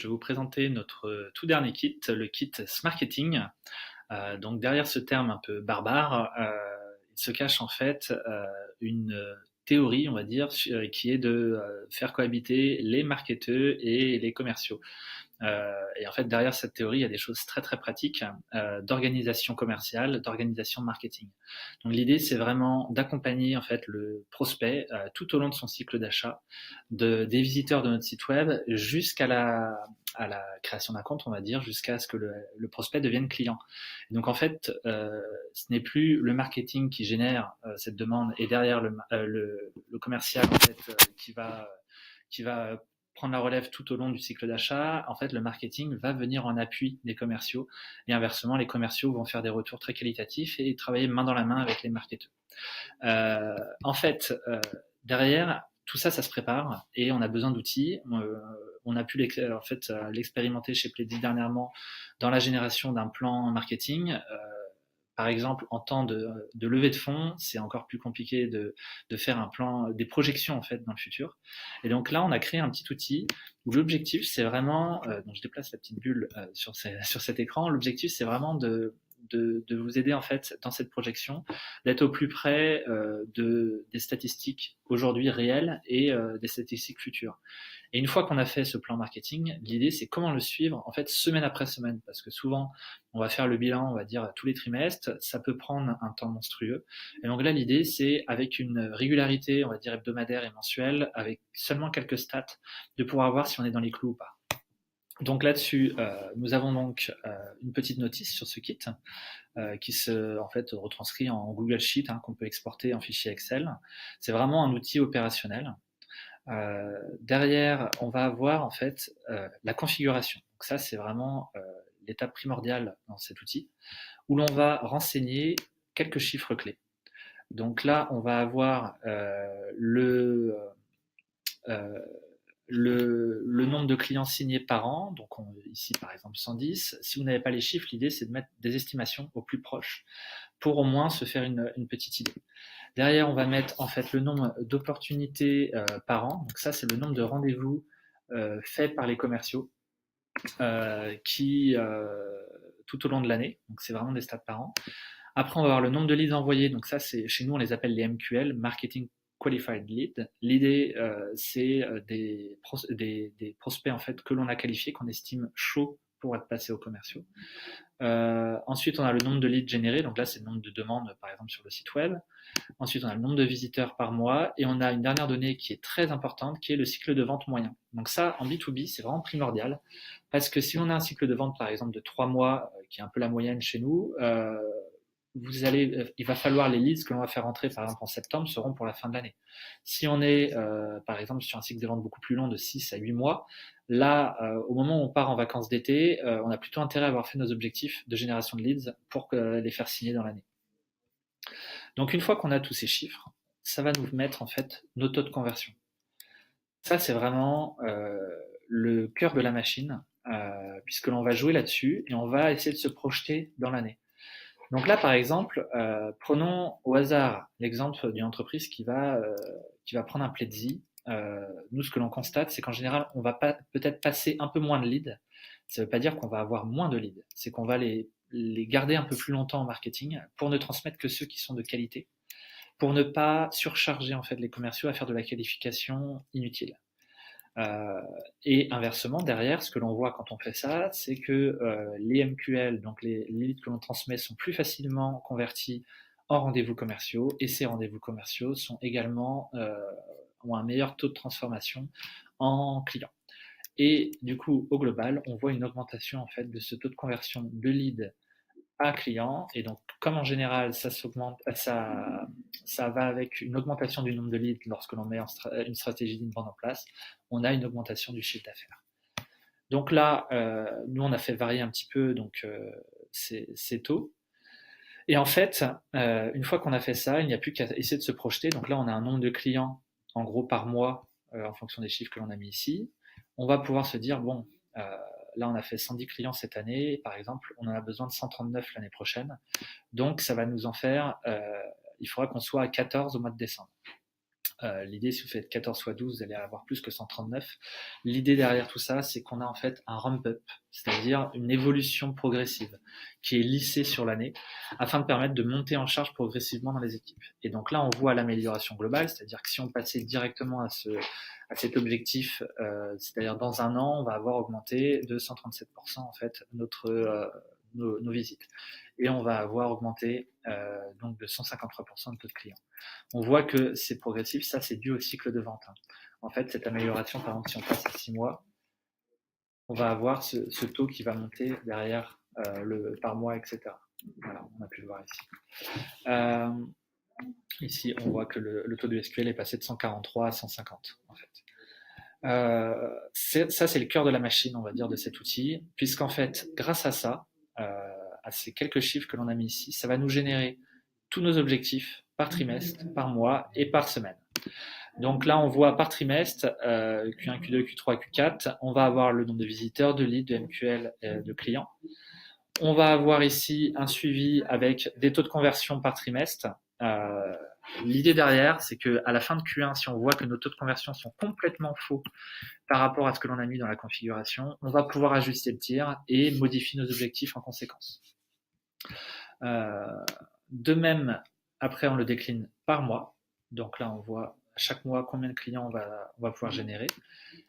je vais vous présenter notre tout dernier kit, le kit Smarketing. Donc derrière ce terme un peu barbare, il se cache en fait une théorie, on va dire, qui est de faire cohabiter les marketeurs et les commerciaux. Et en fait, derrière cette théorie, il y a des choses très très pratiques d'organisation commerciale, d'organisation marketing. Donc l'idée, c'est vraiment d'accompagner en fait le prospect tout au long de son cycle d'achat, des visiteurs de notre site web jusqu'à la création d'un compte, on va dire, jusqu'à ce que le prospect devienne client. Et donc en fait, ce n'est plus le marketing qui génère cette demande et derrière le commercial en fait qui va prendre la relève tout au long du cycle d'achat. En fait, le marketing va venir en appui des commerciaux et inversement, les commerciaux vont faire des retours très qualitatifs et travailler main dans la main avec les marketeurs. En fait, derrière, tout ça, ça se prépare et on a besoin d'outils. On a pu l'expérimenter chez Pledis dernièrement dans la génération d'un plan marketing. Par exemple, en temps de levée de fonds, c'est encore plus compliqué de faire un plan, des projections en fait dans le futur. Et donc là, on a créé un petit outil où l'objectif, c'est vraiment, donc je déplace la petite bulle sur cet écran. L'objectif, c'est vraiment de vous aider en fait dans cette projection, d'être au plus près des statistiques aujourd'hui réelles et des statistiques futures. Et une fois qu'on a fait ce plan marketing, l'idée c'est comment le suivre en fait semaine après semaine, parce que souvent on va faire le bilan, on va dire tous les trimestres, ça peut prendre un temps monstrueux. Et donc là l'idée c'est avec une régularité, on va dire hebdomadaire et mensuelle, avec seulement quelques stats, de pouvoir voir si on est dans les clous ou pas. Donc là-dessus, nous avons donc une petite notice sur ce kit qui se en fait retranscrit en Google Sheet qu'on peut exporter en fichier Excel. C'est vraiment un outil opérationnel. Derrière, on va avoir en fait la configuration. Donc ça, c'est vraiment l'étape primordiale dans cet outil, où l'on va renseigner quelques chiffres clés. Donc là, on va avoir le nombre de clients signés par an, donc ici par exemple 110. Si vous n'avez pas les chiffres, l'idée c'est de mettre des estimations au plus proche pour au moins se faire une petite idée. Derrière, on va mettre en fait le nombre d'opportunités par an. Donc ça, c'est le nombre de rendez-vous faits par les commerciaux qui tout au long de l'année. Donc c'est vraiment des stats par an. Après, on va avoir le nombre de leads envoyés. Donc ça, c'est chez nous, on les appelle les MQL, Marketing Qualified Lead. L'idée, c'est des prospects en fait que l'on a qualifiés, qu'on estime chauds pour être passés aux commerciaux. Ensuite, on a le nombre de leads générés. Donc là, c'est le nombre de demandes, par exemple, sur le site web. Ensuite, on a le nombre de visiteurs par mois et on a une dernière donnée qui est très importante, qui est le cycle de vente moyen. Donc ça, en B2B, c'est vraiment primordial parce que si on a un cycle de vente, par exemple, de 3 mois, qui est un peu la moyenne chez nous, il va falloir les leads que l'on va faire rentrer, par exemple, en septembre, seront pour la fin de l'année. Si on est, par exemple, sur un cycle de vente beaucoup plus long de 6 à 8 mois, là, au moment où on part en vacances d'été, on a plutôt intérêt à avoir fait nos objectifs de génération de leads pour les faire signer dans l'année. Donc une fois qu'on a tous ces chiffres, ça va nous mettre en fait nos taux de conversion. Ça, c'est vraiment le cœur de la machine, puisque l'on va jouer là-dessus et on va essayer de se projeter dans l'année. Donc là, par exemple, prenons au hasard l'exemple d'une entreprise qui va prendre un Pledzi. Nous, ce que l'on constate, c'est qu'en général, on va peut-être passer un peu moins de leads. Ça ne veut pas dire qu'on va avoir moins de leads, c'est qu'on va les garder un peu plus longtemps en marketing pour ne transmettre que ceux qui sont de qualité, pour ne pas surcharger en fait les commerciaux à faire de la qualification inutile. Et inversement, derrière, ce que l'on voit quand on fait ça, c'est que les MQL, donc les leads que l'on transmet, sont plus facilement convertis en rendez-vous commerciaux, et ces rendez-vous commerciaux sont également ont un meilleur taux de transformation en clients. Et du coup, au global, on voit une augmentation en fait de ce taux de conversion de lead à client. Et donc, comme en général, ça va avec une augmentation du nombre de leads lorsque l'on met une stratégie d'inbound en place, on a une augmentation du chiffre d'affaires. Donc là, nous, on a fait varier un petit peu donc, ces taux. Et en fait, une fois qu'on a fait ça, il n'y a plus qu'à essayer de se projeter. Donc là, on a un nombre de clients, en gros, par mois, en fonction des chiffres que l'on a mis ici. On va pouvoir se dire, bon, là, on a fait 110 clients cette année, par exemple, on en a besoin de 139 l'année prochaine. Donc, ça va nous en faire, il faudra qu'on soit à 14 au mois de décembre. L'idée, si vous faites 14 fois 12, vous allez avoir plus que 139. L'idée derrière tout ça, c'est qu'on a en fait un ramp-up, c'est-à-dire une évolution progressive qui est lissée sur l'année afin de permettre de monter en charge progressivement dans les équipes. Et donc là, on voit l'amélioration globale, c'est-à-dire que si on passait directement à cet objectif, c'est-à-dire dans un an, on va avoir augmenté de 137% en fait nos visites. Et on va avoir augmenté donc de 153% de taux de clients. On voit que c'est progressif, ça c'est dû au cycle de vente. En fait, cette amélioration, par exemple, si on passe à 6 mois, on va avoir ce taux qui va monter derrière par mois, etc. Voilà, on a pu le voir ici. Ici, on voit que le taux de SQL est passé de 143 à 150, en fait. Ça, c'est le cœur de la machine, on va dire, de cet outil, puisqu'en fait, grâce à ça, à ces quelques chiffres que l'on a mis ici, ça va nous générer tous nos objectifs par trimestre, par mois et par semaine. Donc là, on voit par trimestre, Q1, Q2, Q3, Q4, on va avoir le nombre de visiteurs, de leads, de MQL, de clients. On va avoir ici un suivi avec des taux de conversion par trimestre. L'idée derrière, c'est qu'à la fin de Q1, si on voit que nos taux de conversion sont complètement faux par rapport à ce que l'on a mis dans la configuration, on va pouvoir ajuster le tir et modifier nos objectifs en conséquence. De même, après, on le décline par mois. Donc là, on voit chaque mois combien de clients on va pouvoir générer.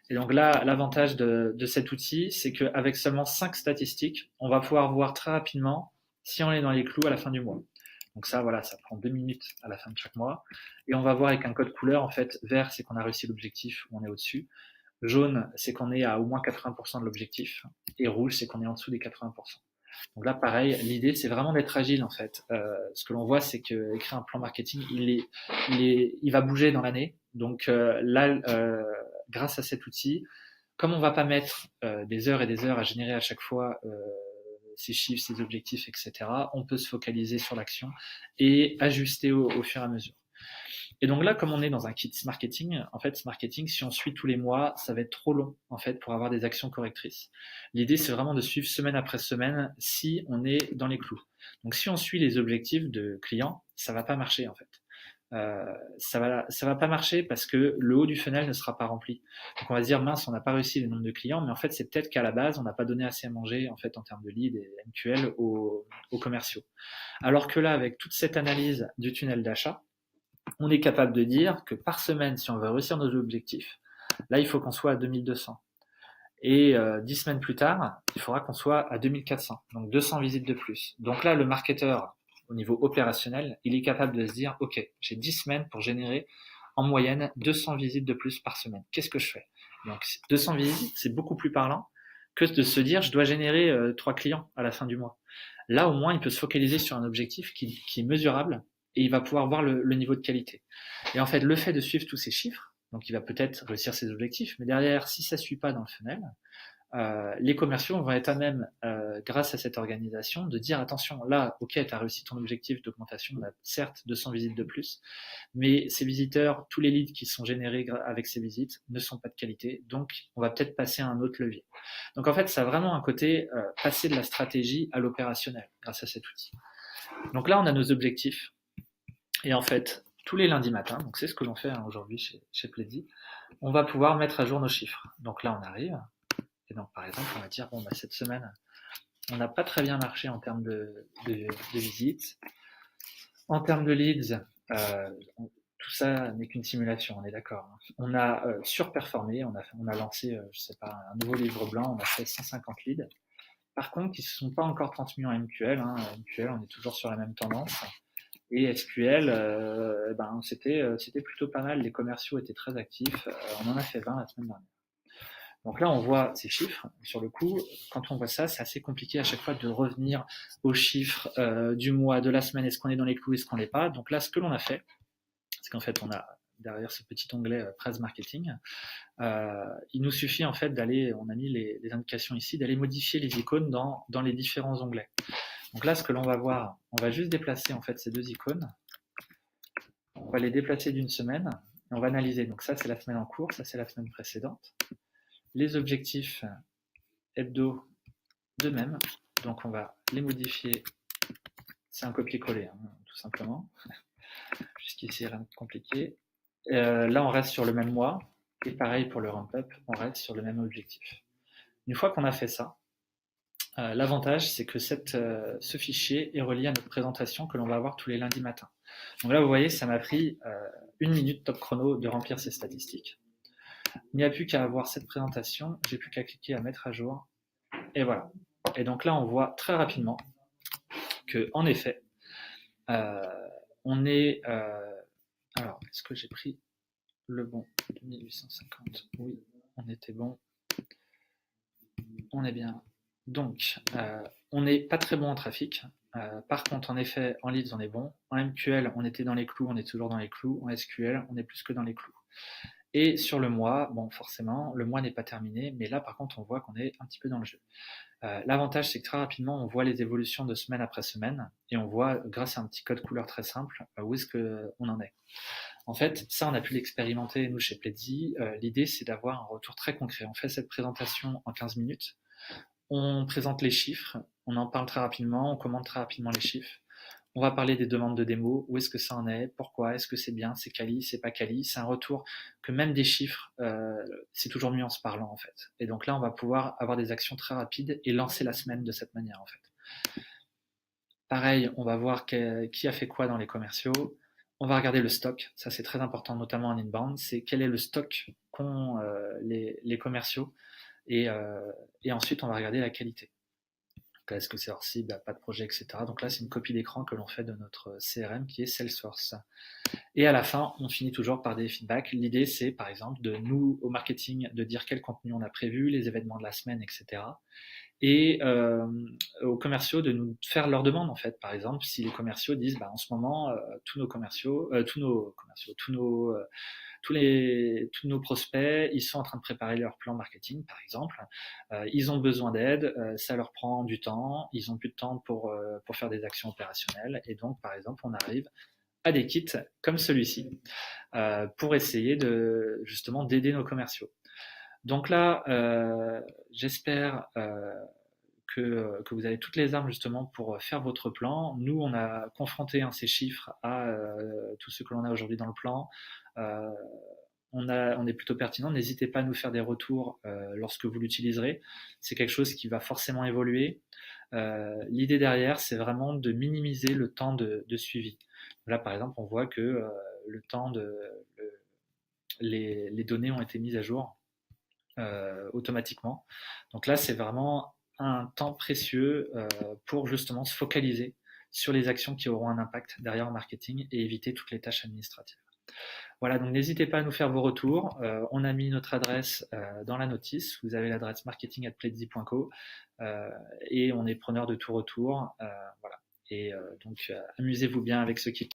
Et donc là, l'avantage de cet outil, c'est qu'avec seulement 5 statistiques, on va pouvoir voir très rapidement si on est dans les clous à la fin du mois. Donc ça, voilà, ça prend 2 minutes à la fin de chaque mois. Et on va voir avec un code couleur, en fait, vert, c'est qu'on a réussi l'objectif, on est au-dessus. Jaune, c'est qu'on est à au moins 80% de l'objectif. Et rouge, c'est qu'on est en dessous des 80%. Donc là, pareil, l'idée, c'est vraiment d'être agile, en fait. Ce que l'on voit, c'est qu'écrire un plan marketing, il va bouger dans l'année. Donc là, grâce à cet outil, comme on va pas mettre des heures et des heures à générer à chaque fois ces chiffres, ces objectifs, etc., on peut se focaliser sur l'action et ajuster au fur et à mesure. Et donc là, comme on est dans un kit marketing, en fait, ce marketing, si on suit tous les mois, ça va être trop long, en fait, pour avoir des actions correctrices. L'idée, c'est vraiment de suivre semaine après semaine si on est dans les clous. Donc, si on suit les objectifs de clients, ça va pas marcher, en fait. Ça va pas marcher parce que le haut du funnel ne sera pas rempli. Donc on va se dire mince, on n'a pas réussi le nombre de clients, mais en fait c'est peut-être qu'à la base on n'a pas donné assez à manger en fait en termes de leads et MQL aux commerciaux. Alors que là, avec toute cette analyse du tunnel d'achat, on est capable de dire que par semaine, si on veut réussir nos objectifs, là il faut qu'on soit à 2200. Et 10 semaines plus tard, il faudra qu'on soit à 2400, donc 200 visites de plus. Donc là, le marketeur, au niveau opérationnel, il est capable de se dire, OK, j'ai 10 semaines pour générer en moyenne 200 visites de plus par semaine. Qu'est-ce que je fais? Donc 200 visites, c'est beaucoup plus parlant que de se dire, je dois générer 3 clients à la fin du mois. Là, au moins, il peut se focaliser sur un objectif qui est mesurable et il va pouvoir voir le niveau de qualité. Et en fait, le fait de suivre tous ces chiffres, donc il va peut-être réussir ses objectifs, mais derrière, si ça ne suit pas dans le funnel, les commerciaux vont être à même, grâce à cette organisation, de dire attention, là, ok, tu as réussi ton objectif d'augmentation, on a certes 200 visites de plus, mais ces visiteurs, tous les leads qui sont générés avec ces visites ne sont pas de qualité, donc on va peut-être passer à un autre levier. Donc en fait, ça a vraiment un côté passer de la stratégie à l'opérationnel grâce à cet outil. Donc là, on a nos objectifs, et en fait, tous les lundis matins, donc c'est ce que l'on fait aujourd'hui chez Pledzi, on va pouvoir mettre à jour nos chiffres. Donc là, on arrive, et donc par exemple, on va dire, bon, bah, cette semaine, on n'a pas très bien marché en termes de visites. En termes de leads, tout ça n'est qu'une simulation, on est d'accord. On a surperformé, on a lancé, je sais pas, un nouveau livre blanc, on a fait 150 leads. Par contre, ils ne se sont pas encore transmis en MQL. MQL, on est toujours sur la même tendance. Et SQL, c'était plutôt pas mal. Les commerciaux étaient très actifs. On en a fait 20 la semaine dernière. Donc là, on voit ces chiffres. Sur le coup, quand on voit ça, c'est assez compliqué à chaque fois de revenir aux chiffres du mois, de la semaine. Est-ce qu'on est dans les clous, est-ce qu'on l'est pas? Donc là, ce que l'on a fait, c'est qu'en fait, on a derrière ce petit onglet Presse Marketing, il nous suffit en fait d'aller, on a mis les indications ici, d'aller modifier les icônes dans les différents onglets. Donc là, ce que l'on va voir, on va juste déplacer en fait ces deux icônes. On va les déplacer d'une semaine et on va analyser. Donc ça, c'est la semaine en cours, ça, c'est la semaine précédente. Les objectifs hebdo de même. Donc on va les modifier. C'est un copier-coller, tout simplement. Jusqu'ici, rien de compliqué. Là, on reste sur le même mois. Et pareil pour le ramp-up, on reste sur le même objectif. Une fois qu'on a fait ça, l'avantage, c'est que ce fichier est relié à notre présentation que l'on va avoir tous les lundis matins. Donc là, vous voyez, ça m'a pris 1 minute top chrono de remplir ces statistiques. Il n'y a plus qu'à avoir cette présentation, j'ai plus qu'à cliquer à mettre à jour, et voilà. Et donc là, on voit très rapidement que, en effet, on est. Alors, est-ce que j'ai pris le bon 2850? Oui, on était bon. On est bien. Donc, on n'est pas très bon en trafic. Par contre, en effet, en leads, on est bon. En MQL, on était dans les clous, on est toujours dans les clous. En SQL, on est plus que dans les clous. Et sur le mois, bon, forcément, le mois n'est pas terminé, mais là, par contre, on voit qu'on est un petit peu dans le jeu. L'avantage, c'est que très rapidement, on voit les évolutions de semaine après semaine, et on voit, grâce à un petit code couleur très simple, où est-ce qu'on en est. En fait, ça, on a pu l'expérimenter, nous, chez Pledzi. L'idée, c'est d'avoir un retour très concret. On fait cette présentation en 15 minutes, on présente les chiffres, on en parle très rapidement, on commente très rapidement les chiffres. On va parler des demandes de démo, où est-ce que ça en est, pourquoi, est-ce que c'est bien, c'est quali, c'est pas quali. C'est un retour que même des chiffres, c'est toujours mieux en se parlant en fait. Et donc là, on va pouvoir avoir des actions très rapides et lancer la semaine de cette manière en fait. Pareil, on va voir qui a fait quoi dans les commerciaux. On va regarder le stock, ça c'est très important, notamment en inbound, c'est quel est le stock qu'ont les commerciaux. Et ensuite, on va regarder la qualité. Est-ce que c'est hors cible, pas de projet, etc. Donc là, c'est une copie d'écran que l'on fait de notre CRM qui est Salesforce. Et à la fin, on finit toujours par des feedbacks. L'idée, c'est par exemple de nous, au marketing, de dire quel contenu on a prévu, les événements de la semaine, etc. Et aux commerciaux de nous faire leurs demandes en fait. Par exemple, si les commerciaux disent, en ce moment, tous nos prospects, ils sont en train de préparer leur plan marketing, par exemple. Ils ont besoin d'aide, ça leur prend du temps, ils ont plus de temps pour faire des actions opérationnelles. Et donc, par exemple, on arrive à des kits comme celui-ci pour essayer justement d'aider nos commerciaux. Donc là, j'espère que vous avez toutes les armes justement pour faire votre plan. Nous, on a confronté ces chiffres à tout ce que l'on a aujourd'hui dans le plan. Euh, on est plutôt pertinent. N'hésitez pas à nous faire des retours lorsque vous l'utiliserez. C'est quelque chose qui va forcément évoluer. L'idée derrière, c'est vraiment de minimiser le temps de suivi. Là, par exemple, on voit que le temps les données ont été mises à jour automatiquement. Donc là, c'est vraiment un temps précieux pour justement se focaliser sur les actions qui auront un impact derrière en marketing et éviter toutes les tâches administratives. Voilà, donc n'hésitez pas à nous faire vos retours. On a mis notre adresse dans la notice. Vous avez l'adresse marketing@pledzi.co et on est preneur de tout retour. Voilà. Et donc, amusez-vous bien avec ce kit.